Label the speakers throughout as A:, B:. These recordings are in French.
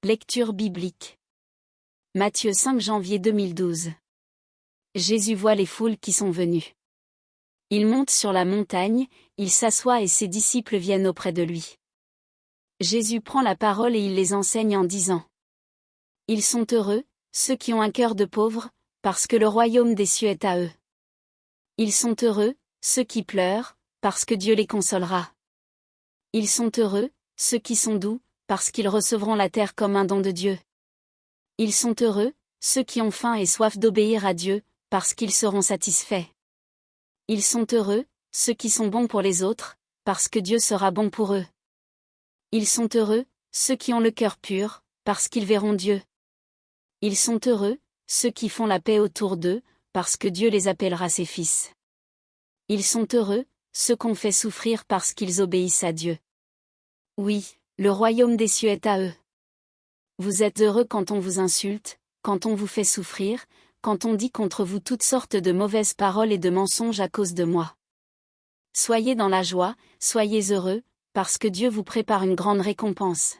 A: Lecture biblique. Matthieu 5 janvier 2012. Jésus voit les foules qui sont venues. Il monte sur la montagne, il s'assoit et ses disciples viennent auprès de lui. Jésus prend la parole et il les enseigne en disant : Ils sont heureux, ceux qui ont un cœur de pauvre, parce que le royaume des cieux est à eux. Ils sont heureux, ceux qui pleurent, parce que Dieu les consolera. Ils sont heureux, ceux qui sont doux, parce qu'ils recevront la terre comme un don de Dieu. Ils sont heureux, ceux qui ont faim et soif d'obéir à Dieu, parce qu'ils seront satisfaits. Ils sont heureux, ceux qui sont bons pour les autres, parce que Dieu sera bon pour eux. Ils sont heureux, ceux qui ont le cœur pur, parce qu'ils verront Dieu. Ils sont heureux, ceux qui font la paix autour d'eux, parce que Dieu les appellera ses fils. Ils sont heureux, ceux qu'on fait souffrir parce qu'ils obéissent à Dieu. Oui, le royaume des cieux est à eux. Vous êtes heureux quand on vous insulte, quand on vous fait souffrir, quand on dit contre vous toutes sortes de mauvaises paroles et de mensonges à cause de moi. Soyez dans la joie, soyez heureux, parce que Dieu vous prépare une grande récompense.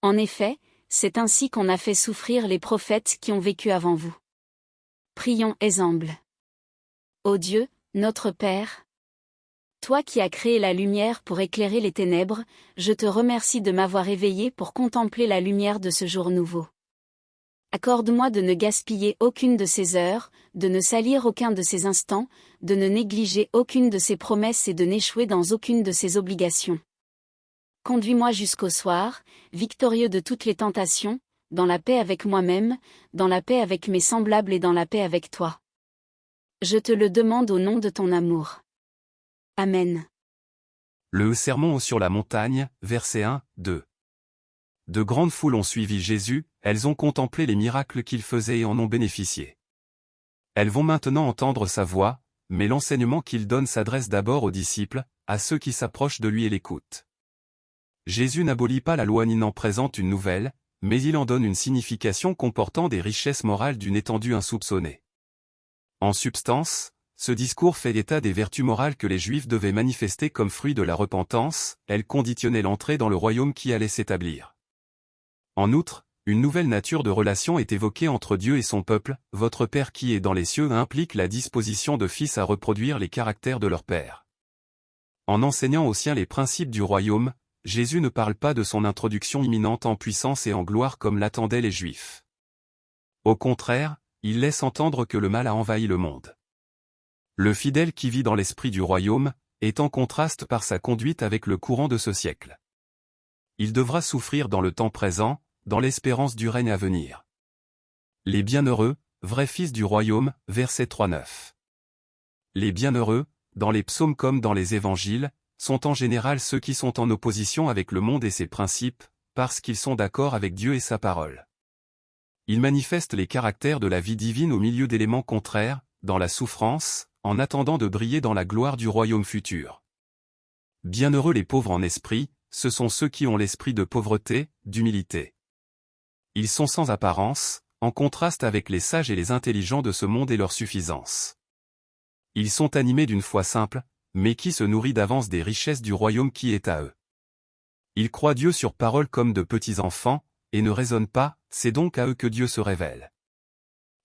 A: En effet, c'est ainsi qu'on a fait souffrir les prophètes qui ont vécu avant vous. Prions ensemble. Ô Dieu, notre Père, toi qui as créé la lumière pour éclairer les ténèbres, je te remercie de m'avoir éveillé pour contempler la lumière de ce jour nouveau. Accorde-moi de ne gaspiller aucune de ces heures, de ne salir aucun de ces instants, de ne négliger aucune de ces promesses et de n'échouer dans aucune de ces obligations. Conduis-moi jusqu'au soir, victorieux de toutes les tentations, dans la paix avec moi-même, dans la paix avec mes semblables et dans la paix avec toi. Je te le demande au nom de ton amour. Amen.
B: Le sermon sur la montagne, versets 1, 2. De grandes foules ont suivi Jésus, elles ont contemplé les miracles qu'il faisait et en ont bénéficié. Elles vont maintenant entendre sa voix, mais l'enseignement qu'il donne s'adresse d'abord aux disciples, à ceux qui s'approchent de lui et l'écoutent. Jésus n'abolit pas la loi ni n'en présente une nouvelle, mais il en donne une signification comportant des richesses morales d'une étendue insoupçonnée. En substance, ce discours fait état des vertus morales que les Juifs devaient manifester comme fruit de la repentance, elles conditionnaient l'entrée dans le royaume qui allait s'établir. En outre, une nouvelle nature de relation est évoquée entre Dieu et son peuple, votre Père qui est dans les cieux implique la disposition de fils à reproduire les caractères de leur Père. En enseignant aux siens les principes du royaume, Jésus ne parle pas de son introduction imminente en puissance et en gloire comme l'attendaient les Juifs. Au contraire, il laisse entendre que le mal a envahi le monde. Le fidèle qui vit dans l'esprit du royaume, est en contraste par sa conduite avec le courant de ce siècle. Il devra souffrir dans le temps présent, dans l'espérance du règne à venir. Les bienheureux, vrais fils du royaume, verset 3-9. Les bienheureux, dans les psaumes comme dans les évangiles, sont en général ceux qui sont en opposition avec le monde et ses principes, parce qu'ils sont d'accord avec Dieu et sa parole. Ils manifestent les caractères de la vie divine au milieu d'éléments contraires, dans la souffrance, en attendant de briller dans la gloire du royaume futur. Bienheureux les pauvres en esprit, ce sont ceux qui ont l'esprit de pauvreté, d'humilité. Ils sont sans apparence, en contraste avec les sages et les intelligents de ce monde et leur suffisance. Ils sont animés d'une foi simple, mais qui se nourrit d'avance des richesses du royaume qui est à eux. Ils croient Dieu sur parole comme de petits enfants, et ne raisonnent pas, c'est donc à eux que Dieu se révèle.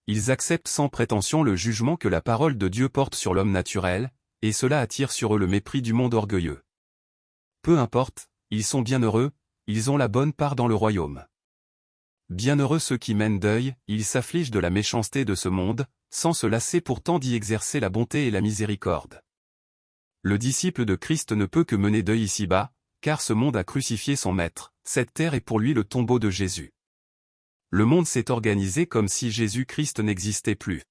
B: Ils acceptent sans prétention le jugement que la parole de Dieu porte sur l'homme naturel, et cela attire sur eux le mépris du monde orgueilleux. Peu importe, ils sont bienheureux, ils ont la bonne part dans le royaume. Bienheureux ceux qui mènent deuil, ils s'affligent de la méchanceté de ce monde, sans se lasser pourtant d'y exercer la bonté et la miséricorde. Le disciple de Christ ne peut que mener deuil ici-bas, car ce monde a crucifié son maître, cette terre est pour lui le tombeau de Jésus. Le monde s'est organisé comme si Jésus-Christ n'existait plus.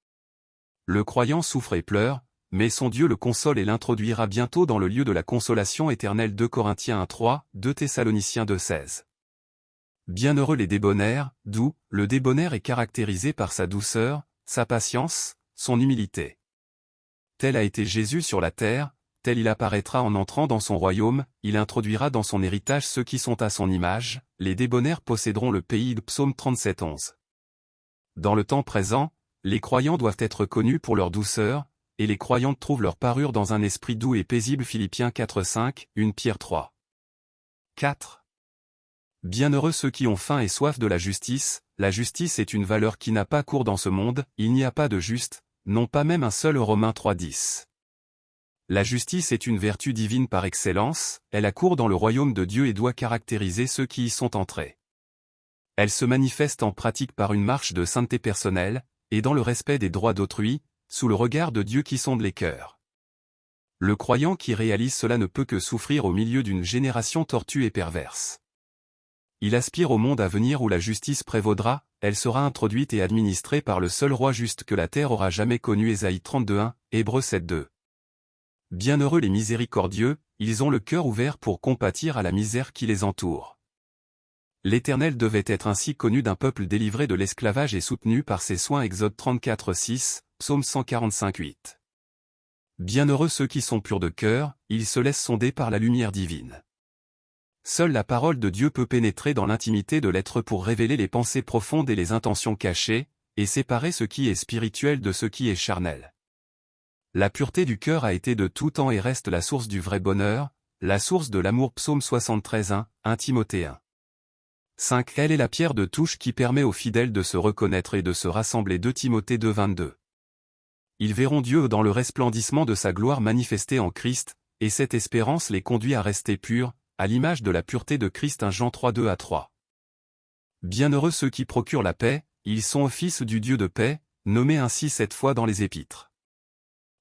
B: Le croyant souffre et pleure, mais son Dieu le console et l'introduira bientôt dans le lieu de la consolation éternelle. 2 Corinthiens 1:3, 2 Thessaloniciens 2:16. Bienheureux les débonnaires, doux, le débonnaire est caractérisé par sa douceur, sa patience, son humilité. Tel a été Jésus sur la terre, tel il apparaîtra en entrant dans son royaume, il introduira dans son héritage ceux qui sont à son image, les débonnaires posséderont le pays. Psaume 37:11. Dans le temps présent, les croyants doivent être connus pour leur douceur, et les croyantes trouvent leur parure dans un esprit doux et paisible. Philippiens 4:5, 1 Pierre 3. 4. Bienheureux ceux qui ont faim et soif de la justice est une valeur qui n'a pas cours dans ce monde, il n'y a pas de juste, non pas même un seul. Romains 3:10. La justice est une vertu divine par excellence, elle a cours dans le royaume de Dieu et doit caractériser ceux qui y sont entrés. Elle se manifeste en pratique par une marche de sainteté personnelle, et dans le respect des droits d'autrui, sous le regard de Dieu qui sonde les cœurs. Le croyant qui réalise cela ne peut que souffrir au milieu d'une génération tortue et perverse. Il aspire au monde à venir où la justice prévaudra, elle sera introduite et administrée par le seul roi juste que la terre aura jamais connu. Ésaïe 32:1, Hébreux 7:2. Bienheureux les miséricordieux, ils ont le cœur ouvert pour compatir à la misère qui les entoure. L'Éternel devait être ainsi connu d'un peuple délivré de l'esclavage et soutenu par ses soins. Exode 34:6, Psaume 145:8. Bienheureux ceux qui sont purs de cœur, ils se laissent sonder par la lumière divine. Seule la parole de Dieu peut pénétrer dans l'intimité de l'être pour révéler les pensées profondes et les intentions cachées, et séparer ce qui est spirituel de ce qui est charnel. La pureté du cœur a été de tout temps et reste la source du vrai bonheur, la source de l'amour. Psaume 73:1, 1 Timothée 1. 5. Elle est la pierre de touche qui permet aux fidèles de se reconnaître et de se rassembler. 2 Timothée 2:22. Ils verront Dieu dans le resplendissement de sa gloire manifestée en Christ, et cette espérance les conduit à rester purs, à l'image de la pureté de Christ. 1 Jean 3:2-3. Bienheureux ceux qui procurent la paix, ils sont fils du Dieu de paix, nommé ainsi 7 fois dans les Épîtres.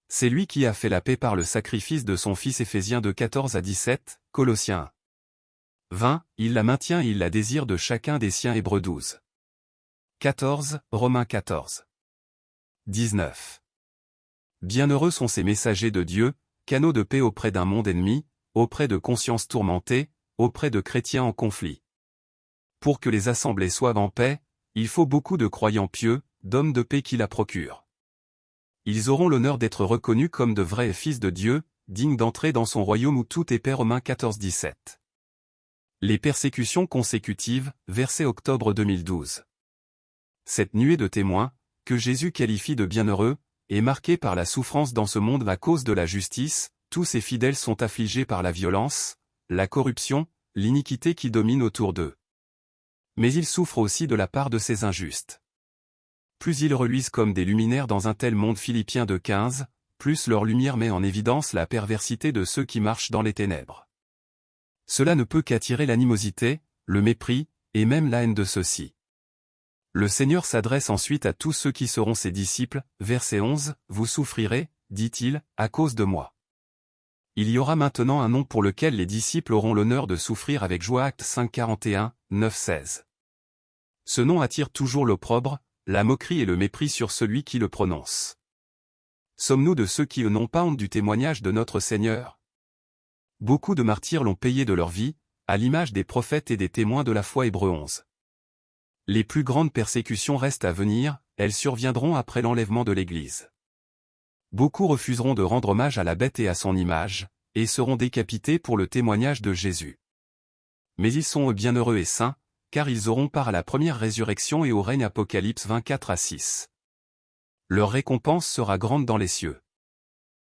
B: C'est lui qui a fait la paix par le sacrifice de son Fils. Éphésiens 2:14-17, Colossiens 1:20, il la maintient et il la désire de chacun des siens. Hébreux 12:14, Romains 14:19. Bienheureux sont ces messagers de Dieu, canaux de paix auprès d'un monde ennemi, auprès de consciences tourmentées, auprès de chrétiens en conflit. Pour que les assemblées soient en paix, il faut beaucoup de croyants pieux, d'hommes de paix qui la procurent. Ils auront l'honneur d'être reconnus comme de vrais fils de Dieu, dignes d'entrer dans son royaume où tout est paix. Romains 14:17. Les persécutions consécutives, verset octobre 2012. Cette nuée de témoins, que Jésus qualifie de bienheureux, est marquée par la souffrance dans ce monde à cause de la justice. Tous ces fidèles sont affligés par la violence, la corruption, l'iniquité qui domine autour d'eux. Mais ils souffrent aussi de la part de ces injustes. Plus ils reluisent comme des luminaires dans un tel monde. Philippiens 2:15, plus leur lumière met en évidence la perversité de ceux qui marchent dans les ténèbres. Cela ne peut qu'attirer l'animosité, le mépris, et même la haine de ceux-ci. Le Seigneur s'adresse ensuite à tous ceux qui seront ses disciples. Verset 11, vous souffrirez, dit-il, à cause de moi. Il y aura maintenant un nom pour lequel les disciples auront l'honneur de souffrir avec joie. Actes 5:41, 9:16. Ce nom attire toujours l'opprobre, la moquerie et le mépris sur celui qui le prononce. Sommes-nous de ceux qui n'ont pas honte du témoignage de notre Seigneur? Beaucoup de martyrs l'ont payé de leur vie, à l'image des prophètes et des témoins de la foi. Hébreux 11. Les plus grandes persécutions restent à venir, elles surviendront après l'enlèvement de l'Église. Beaucoup refuseront de rendre hommage à la bête et à son image, et seront décapités pour le témoignage de Jésus. Mais ils sont bienheureux et saints, car ils auront part à la première résurrection et au règne. Apocalypse 24:6. Leur récompense sera grande dans les cieux.